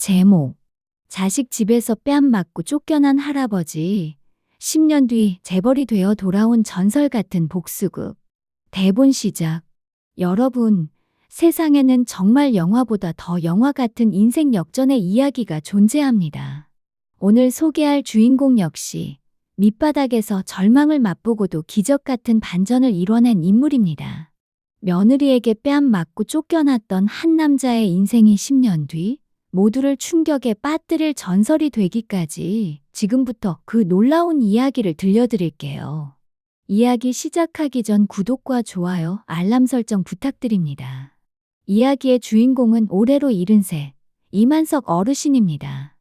제목, 자식 집에서 뺨 맞고 쫓겨난 할아버지, 10년 뒤 재벌이 되어 돌아온 전설 같은 복수극. 대본 시작. 여러분, 세상에는 정말 영화보다 더 영화 같은 인생 역전의 이야기가 존재합니다. 오늘 소개할 주인공 역시 밑바닥에서 절망을 맛보고도 기적 같은 반전을 이뤄낸 인물입니다. 며느리에게 뺨 맞고 쫓겨났던 한 남자의 인생이 10년 뒤 모두를 충격에 빠뜨릴 전설이 되기까지 지금부터 그 놀라운 이야기를 들려드릴게요. 이야기 시작하기 전 구독과 좋아요, 알람 설정 부탁드립니다. 이야기의 주인공은 올해로 73, 이만석 어르신입니다.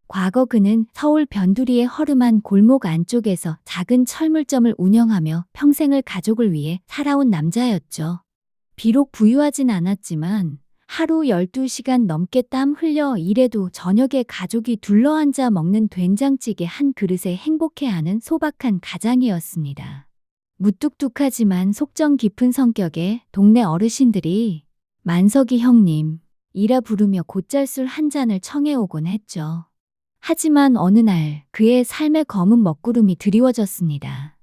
과거 그는 서울 변두리의 허름한 골목 안쪽에서 작은 철물점을 운영하며 평생을 가족을 위해 살아온 남자였죠. 비록 부유하진 않았지만 하루 12시간 넘게 땀 흘려 일해도 저녁에 가족이 둘러앉아 먹는 된장찌개 한 그릇에 행복해하는 소박한 가장이었습니다. 무뚝뚝하지만 속정 깊은 성격에 동네 어르신들이 만석이 형님 이라 부르며 곧잘술 한 잔을 청해오곤 했죠. 하지만 어느 날 그의 삶의 검은 먹구름이 드리워졌습니다.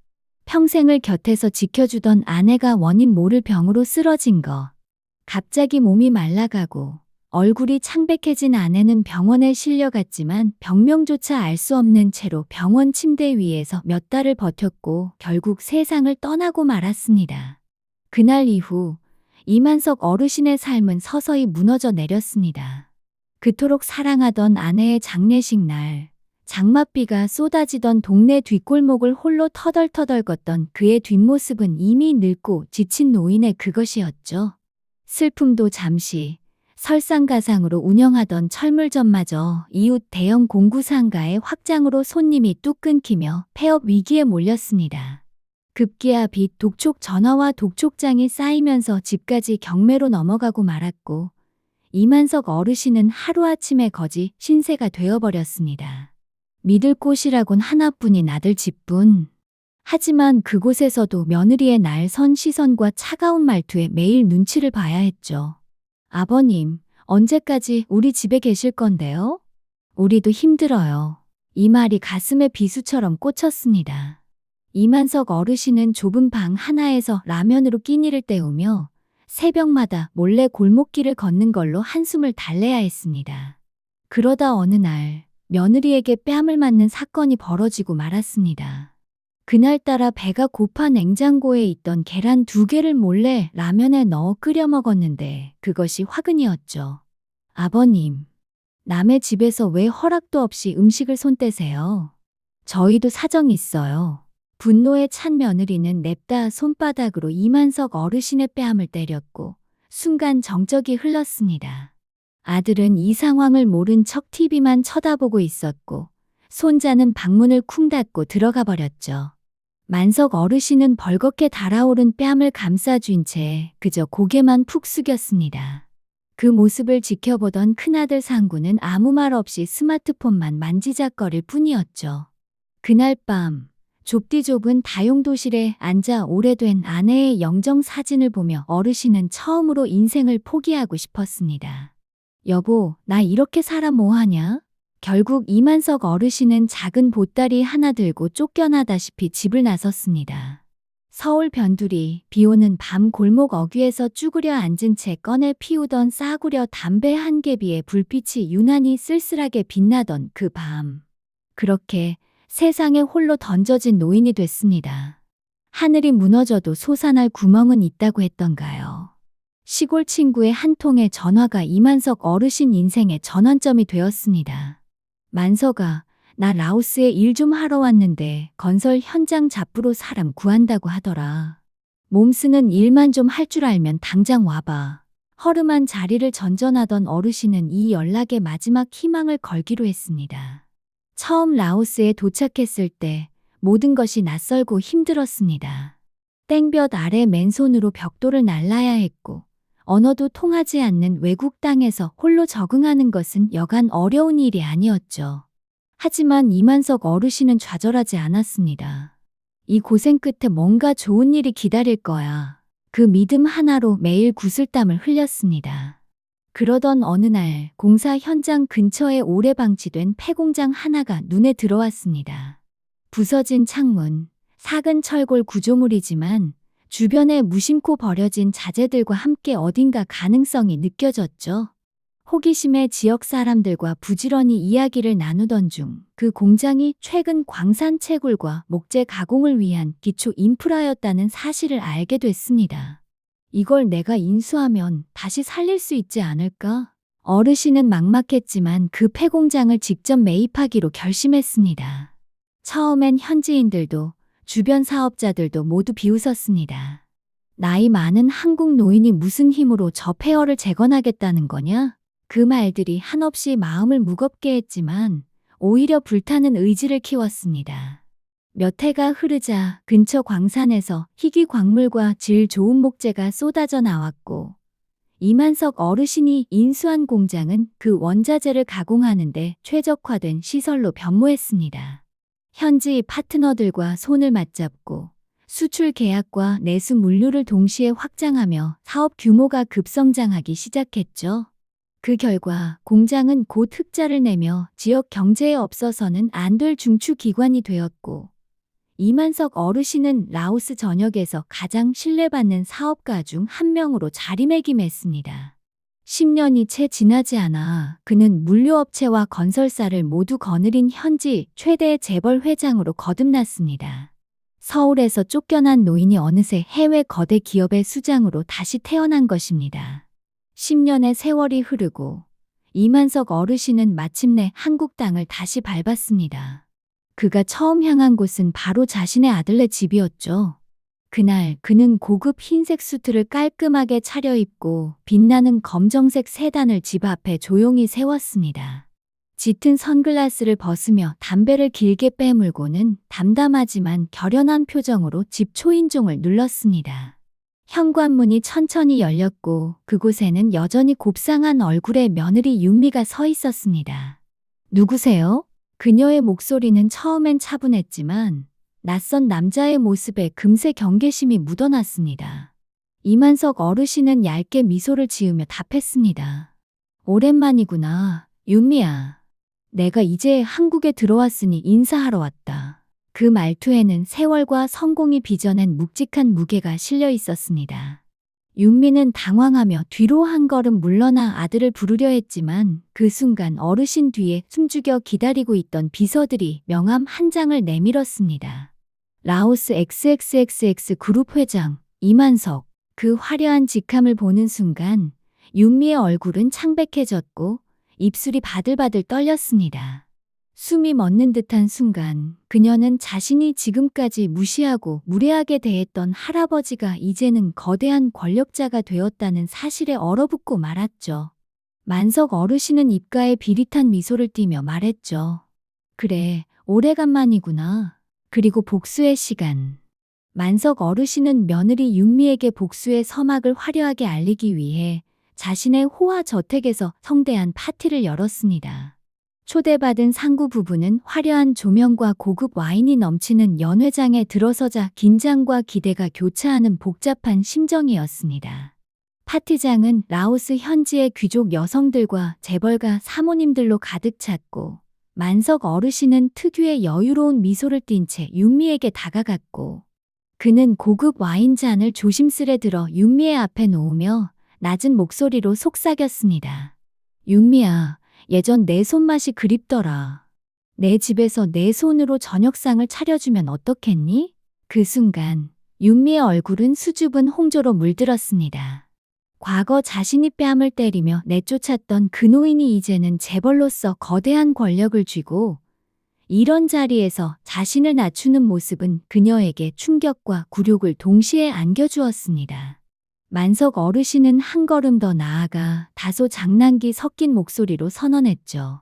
평생을 곁에서 지켜주던 아내가 원인 모를 병으로 쓰러진 것. 갑자기 몸이 말라가고 얼굴이 창백해진 아내는 병원에 실려갔지만 병명조차 알 수 없는 채로 병원 침대 위에서 몇 달을 버텼고 결국 세상을 떠나고 말았습니다. 그날 이후 이만석 어르신의 삶은 서서히 무너져 내렸습니다. 그토록 사랑하던 아내의 장례식 날, 장맛비가 쏟아지던 동네 뒷골목을 홀로 터덜터덜 걷던 그의 뒷모습은 이미 늙고 지친 노인의 그것이었죠. 슬픔도 잠시, 설상가상으로 운영하던 철물점마저 이웃 대형 공구상가의 확장으로 손님이 뚝 끊기며 폐업 위기에 몰렸습니다. 급기야 빚, 독촉 전화와 독촉장이 쌓이면서 집까지 경매로 넘어가고 말았고 이만석 어르신은 하루아침에 거지 신세가 되어버렸습니다. 믿을 곳이라곤 하나뿐인 아들 집뿐. 하지만 그곳에서도 며느리의 날선 시선과 차가운 말투에 매일 눈치를 봐야 했죠. 아버님, 언제까지 우리 집에 계실 건데요? 우리도 힘들어요. 이 말이 가슴에 비수처럼 꽂혔습니다. 이만석 어르신은 좁은 방 하나에서 라면으로 끼니를 때우며 새벽마다 몰래 골목길을 걷는 걸로 한숨을 달래야 했습니다. 그러다 어느 날 며느리에게 뺨을 맞는 사건이 벌어지고 말았습니다. 그날따라 배가 고파 냉장고에 있던 계란 2개를 몰래 라면에 넣어 끓여 먹었는데 그것이 화근이었죠. 아버님, 남의 집에서 왜 허락도 없이 음식을 손대세요? 저희도 사정 있어요. 분노에 찬 며느리는 냅다 손바닥으로 이만석 어르신의 뺨을 때렸고 순간 정적이 흘렀습니다. 아들은 이 상황을 모른 척 TV만 쳐다보고 있었고 손자는 방문을 쿵 닫고 들어가 버렸죠. 만석 어르신은 벌겋게 달아오른 뺨을 감싸쥔 채 그저 고개만 푹 숙였습니다. 그 모습을 지켜보던 큰아들 상구는 아무 말 없이 스마트폰만 만지작거릴 뿐이었죠. 그날 밤 좁디 좁은 다용도실에 앉아 오래된 아내의 영정 사진을 보며 어르신은 처음으로 인생을 포기하고 싶었습니다. 여보, 나 이렇게 살아 뭐하냐? 결국 이만석 어르신은 작은 보따리 하나 들고 쫓겨나다시피 집을 나섰습니다. 서울 변두리, 비오는 밤 골목 어귀에서 쭈그려 앉은 채 꺼내 피우던 싸구려 담배 한 개비에 불빛이 유난히 쓸쓸하게 빛나던 그 밤. 그렇게 세상에 홀로 던져진 노인이 됐습니다. 하늘이 무너져도 솟아날 구멍은 있다고 했던가요. 시골 친구의 한 통의 전화가 이만석 어르신 인생의 전환점이 되었습니다. 만석아, 나 라오스에 일 좀 하러 왔는데 건설 현장 잡부로 사람 구한다고 하더라. 몸 쓰는 일만 좀 할 줄 알면 당장 와봐. 허름한 자리를 전전하던 어르신은 이 연락에 마지막 희망을 걸기로 했습니다. 처음 라오스에 도착했을 때 모든 것이 낯설고 힘들었습니다. 땡볕 아래 맨손으로 벽돌을 날라야 했고 언어도 통하지 않는 외국 땅에서 홀로 적응하는 것은 여간 어려운 일이 아니었죠. 하지만 이만석 어르신은 좌절하지 않았습니다. 이 고생 끝에 뭔가 좋은 일이 기다릴 거야. 그 믿음 하나로 매일 구슬땀을 흘렸습니다. 그러던 어느 날 공사 현장 근처에 오래 방치된 폐공장 하나가 눈에 들어왔습니다. 부서진 창문, 작은 철골 구조물이지만 주변에 무심코 버려진 자재들과 함께 어딘가 가능성이 느껴졌죠. 호기심에 지역 사람들과 부지런히 이야기를 나누던 중 그 공장이 최근 광산 채굴과 목재 가공을 위한 기초 인프라였다는 사실을 알게 됐습니다. 이걸 내가 인수하면 다시 살릴 수 있지 않을까? 어르신은 막막했지만 그 폐공장을 직접 매입하기로 결심했습니다. 처음엔 현지인들도 주변 사업자들도 모두 비웃었습니다. 나이 많은 한국 노인이 무슨 힘으로 저 폐허를 재건하겠다는 거냐? 그 말들이 한없이 마음을 무겁게 했지만 오히려 불타는 의지를 키웠습니다. 몇 해가 흐르자 근처 광산에서 희귀 광물과 질 좋은 목재가 쏟아져 나왔고 이만석 어르신이 인수한 공장은 그 원자재를 가공하는데 최적화된 시설로 변모했습니다. 현지 파트너들과 손을 맞잡고 수출 계약과 내수 물류를 동시에 확장하며 사업 규모가 급성장하기 시작했죠. 그 결과 공장은 곧 흑자를 내며 지역 경제에 없어서는 안 될 중추기관이 되었고 이만석 어르신은 라오스 전역에서 가장 신뢰받는 사업가 중 한 명으로 자리매김했습니다. 10년이 채 지나지 않아 그는 물류업체와 건설사를 모두 거느린 현지 최대 재벌 회장으로 거듭났습니다. 서울에서 쫓겨난 노인이 어느새 해외 거대 기업의 수장으로 다시 태어난 것입니다. 10년의 세월이 흐르고 이만석 어르신은 마침내 한국 땅을 다시 밟았습니다. 그가 처음 향한 곳은 바로 자신의 아들네 집이었죠. 그날 그는 고급 흰색 수트를 깔끔하게 차려입고 빛나는 검정색 세단을 집 앞에 조용히 세웠습니다. 짙은 선글라스를 벗으며 담배를 길게 빼물고는 담담하지만 결연한 표정으로 집 초인종을 눌렀습니다. 현관문이 천천히 열렸고 그곳에는 여전히 곱상한 얼굴의 며느리 윤미가 서 있었습니다. 누구세요? 그녀의 목소리는 처음엔 차분했지만 낯선 남자의 모습에 금세 경계심이 묻어났습니다. 이만석 어르신은 얇게 미소를 지으며 답했습니다. 오랜만이구나, 윤미야. 내가 이제 한국에 들어왔으니 인사하러 왔다. 그 말투에는 세월과 성공이 빚어낸 묵직한 무게가 실려 있었습니다. 윤미는 당황하며 뒤로 한 걸음 물러나 아들을 부르려 했지만 그 순간 어르신 뒤에 숨죽여 기다리고 있던 비서들이 명함 한 장을 내밀었습니다. 라오스 XXXX 그룹 회장 이만석. 그 화려한 직함을 보는 순간 윤미의 얼굴은 창백해졌고 입술이 바들바들 떨렸습니다. 숨이 멎는 듯한 순간 그녀는 자신이 지금까지 무시하고 무례하게 대했던 할아버지가 이제는 거대한 권력자가 되었다는 사실에 얼어붙고 말았죠. 만석 어르신은 입가에 비릿한 미소를 띠며 말했죠. 그래, 오래간만이구나. 그리고 복수의 시간. 만석 어르신은 며느리 윤미에게 복수의 서막을 화려하게 알리기 위해 자신의 호화 저택에서 성대한 파티를 열었습니다. 초대받은 상구 부부는 화려한 조명과 고급 와인이 넘치는 연회장에 들어서자 긴장과 기대가 교차하는 복잡한 심정이었습니다. 파티장은 라오스 현지의 귀족 여성들과 재벌가 사모님들로 가득 찼고 만석 어르신은 특유의 여유로운 미소를 띤 채 윤미에게 다가갔고 그는 고급 와인잔을 조심스레 들어 윤미의 앞에 놓으며 낮은 목소리로 속삭였습니다. 윤미야, 예전 내 손맛이 그립더라. 내 집에서 내 손으로 저녁상을 차려주면 어떻겠니? 그 순간 윤미의 얼굴은 수줍은 홍조로 물들었습니다. 과거 자신이 뺨을 때리며 내쫓았던 그 노인이 이제는 재벌로서 거대한 권력을 쥐고 이런 자리에서 자신을 낮추는 모습은 그녀에게 충격과 굴욕을 동시에 안겨주었습니다. 만석 어르신은 한 걸음 더 나아가 다소 장난기 섞인 목소리로 선언했죠.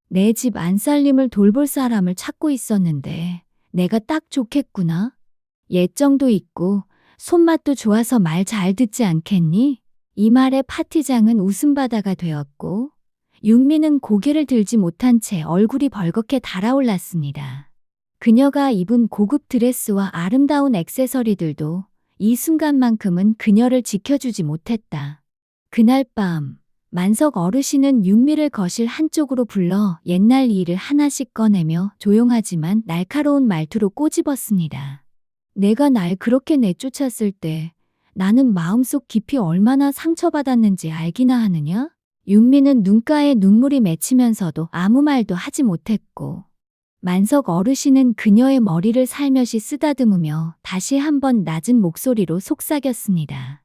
내 집 안살림을 돌볼 사람을 찾고 있었는데 내가 딱 좋겠구나. 예정도 있고 손맛도 좋아서 말 잘 듣지 않겠니? 이 말에 파티장은 웃음바다가 되었고 윤미는 고개를 들지 못한 채 얼굴이 벌겋게 달아올랐습니다. 그녀가 입은 고급 드레스와 아름다운 액세서리들도 이 순간만큼은 그녀를 지켜주지 못했다. 그날 밤 만석 어르신은 윤미를 거실 한쪽으로 불러 옛날 일을 하나씩 꺼내며 조용하지만 날카로운 말투로 꼬집었습니다. 내가 날 그렇게 내쫓았을 때 나는 마음속 깊이 얼마나 상처받았는지 알기나 하느냐? 윤미는 눈가에 눈물이 맺히면서도 아무 말도 하지 못했고, 만석 어르신은 그녀의 머리를 살며시 쓰다듬으며 다시 한번 낮은 목소리로 속삭였습니다.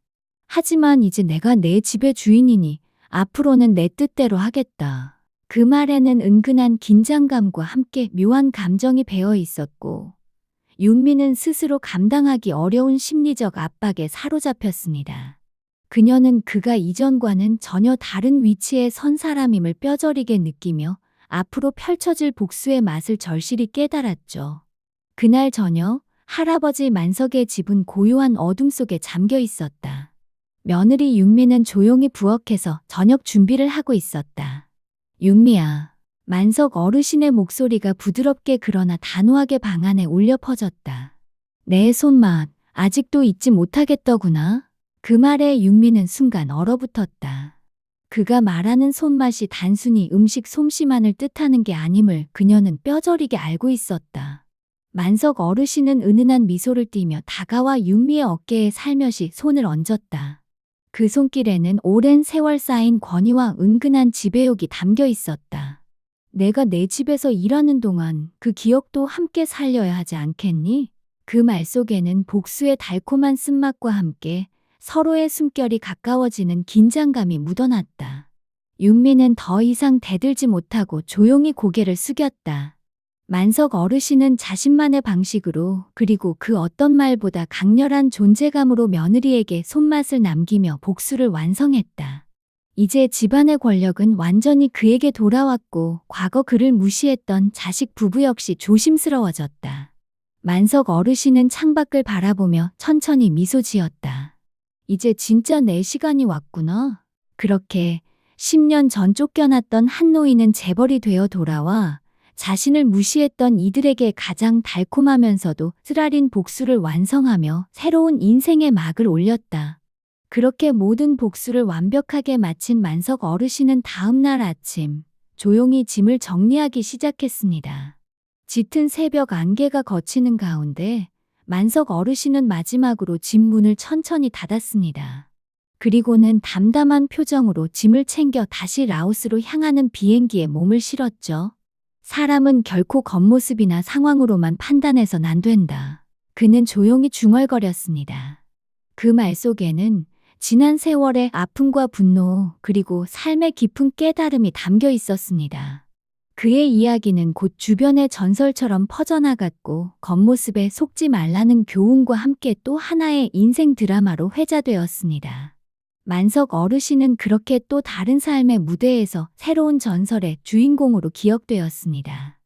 하지만 이제 내가 내 집의 주인이니 앞으로는 내 뜻대로 하겠다. 그 말에는 은근한 긴장감과 함께 묘한 감정이 배어 있었고, 윤미는 스스로 감당하기 어려운 심리적 압박에 사로잡혔습니다. 그녀는 그가 이전과는 전혀 다른 위치에 선 사람임을 뼈저리게 느끼며 앞으로 펼쳐질 복수의 맛을 절실히 깨달았죠. 그날 저녁, 할아버지 만석의 집은 고요한 어둠 속에 잠겨 있었다. 며느리 윤미는 조용히 부엌에서 저녁 준비를 하고 있었다. 윤미야. 만석 어르신의 목소리가 부드럽게 그러나 단호하게 방 안에 울려 퍼졌다. 내 손맛, 아직도 잊지 못하겠더구나. 그 말에 윤미는 순간 얼어붙었다. 그가 말하는 손맛이 단순히 음식 솜씨만을 뜻하는 게 아님을 그녀는 뼈저리게 알고 있었다. 만석 어르신은 은은한 미소를 띠며 다가와 윤미의 어깨에 살며시 손을 얹었다. 그 손길에는 오랜 세월 쌓인 권위와 은근한 지배욕이 담겨 있었다. 내가 내 집에서 일하는 동안 그 기억도 함께 살려야 하지 않겠니? 그 말 속에는 복수의 달콤한 쓴맛과 함께 서로의 숨결이 가까워지는 긴장감이 묻어났다. 윤미는 더 이상 대들지 못하고 조용히 고개를 숙였다. 만석 어르신은 자신만의 방식으로 그리고 그 어떤 말보다 강렬한 존재감으로 며느리에게 손맛을 남기며 복수를 완성했다. 이제 집안의 권력은 완전히 그에게 돌아왔고 과거 그를 무시했던 자식 부부 역시 조심스러워졌다. 만석 어르신은 창밖을 바라보며 천천히 미소 지었다. 이제 진짜 내 시간이 왔구나. 그렇게 10년 전 쫓겨났던 한 노인은 재벌이 되어 돌아와 자신을 무시했던 이들에게 가장 달콤하면서도 쓰라린 복수를 완성하며 새로운 인생의 막을 올렸다. 그렇게 모든 복수를 완벽하게 마친 만석 어르신은 다음 날 아침 조용히 짐을 정리하기 시작했습니다. 짙은 새벽 안개가 걷히는 가운데 만석 어르신은 마지막으로 집 문을 천천히 닫았습니다. 그리고는 담담한 표정으로 짐을 챙겨 다시 라오스로 향하는 비행기에 몸을 실었죠. 사람은 결코 겉모습이나 상황으로만 판단해선 안 된다. 그는 조용히 중얼거렸습니다. 그 말 속에는 지난 세월의 아픔과 분노 그리고 삶의 깊은 깨달음이 담겨 있었습니다. 그의 이야기는 곧 주변의 전설처럼 퍼져나갔고 겉모습에 속지 말라는 교훈과 함께 또 하나의 인생 드라마로 회자되었습니다. 만석 어르신은 그렇게 또 다른 삶의 무대에서 새로운 전설의 주인공으로 기억되었습니다.